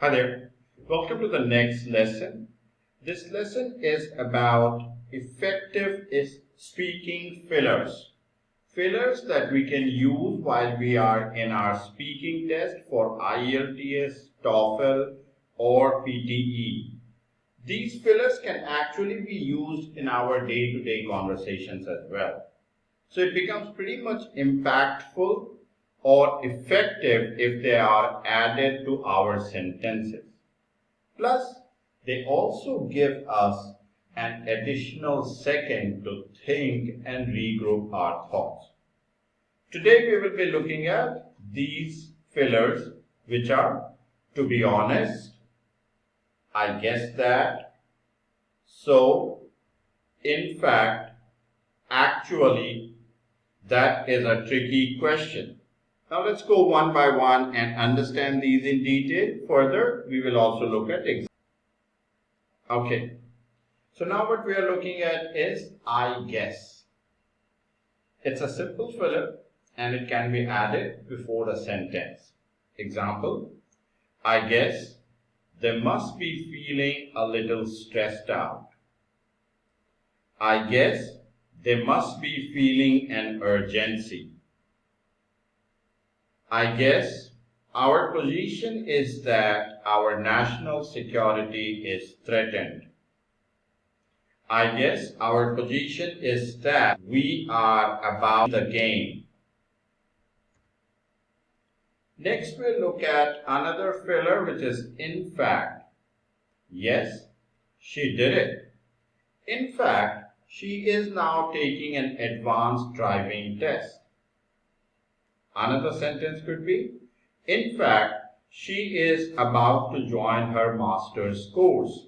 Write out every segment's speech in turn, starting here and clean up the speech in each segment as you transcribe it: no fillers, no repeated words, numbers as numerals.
Hi there, welcome to the next lesson. This lesson is about effective speaking fillers. Fillers that we can use while we are in our speaking test for IELTS, TOEFL or PTE. These fillers can actually be used in our day-to-day conversations as well. So it becomes pretty much impactful or effective if they are added to our sentences. Plus, they also give us an additional second to think and regroup our thoughts. Today we will be looking at these fillers, which are, to be honest, I guess that, so, in fact, actually, that is a tricky question. Now let's go one by one and understand these in detail. Further, we will also look at examples. Okay, so now what we are looking at is I guess. It's a simple filler and it can be added before a sentence. Example, I guess they must be feeling a little stressed out. I guess they must be feeling an urgency. I guess our position is that our national security is threatened. I guess our position is that we are about the game. Next we'll look at another filler, which is in fact. Yes, she did it. In fact, she is now taking an advanced driving test. Another sentence could be, in fact, she is about to join her master's course.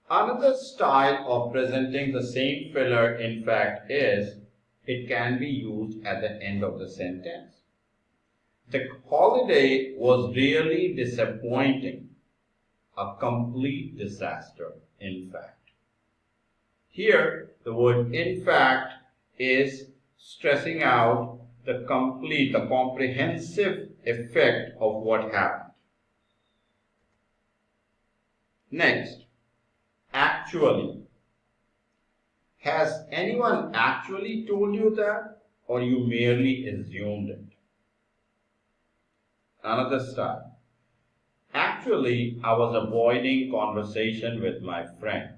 Another style of presenting the same filler, in fact, is it can be used at the end of the sentence. The holiday was really disappointing, a complete disaster, in fact. Here, the word in fact is stressing out the comprehensive effect of what happened. Next, actually. Has anyone actually told you that, or you merely assumed it? Another style. Actually, I was avoiding conversation with my friend.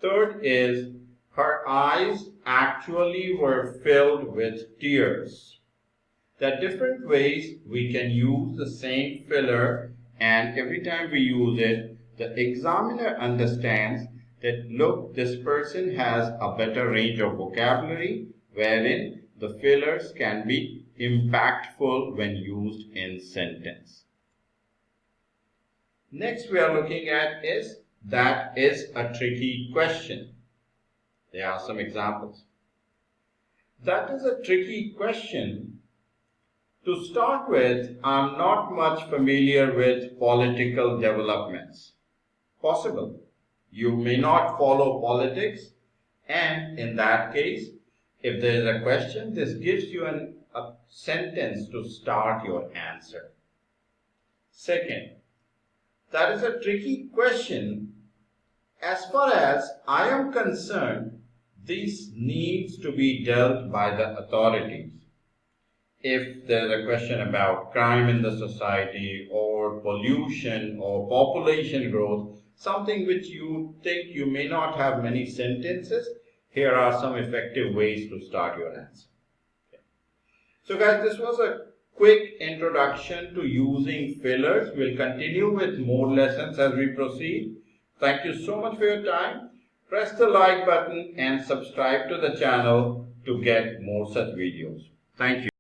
Third is, her eyes actually were filled with tears. There are different ways we can use the same filler, and every time we use it, the examiner understands that, look, this person has a better range of vocabulary, wherein the fillers can be impactful when used in sentence. Next we are looking at is, that is a tricky question. There are some examples. That is a tricky question. To start with, I'm not much familiar with political developments. Possible. You may not follow politics, and in that case, if there is a question, this gives you a sentence to start your answer. Second, that is a tricky question. As far as I am concerned, this needs to be dealt by the authorities. If there is a question about crime in the society or pollution or population growth, something which you think you may not have many sentences, here are some effective ways to start your answer. Okay. So guys, this was a quick introduction to using fillers. We'll continue with more lessons as we proceed. Thank you so much for your time. Press the like button and subscribe to the channel to get more such videos. Thank you.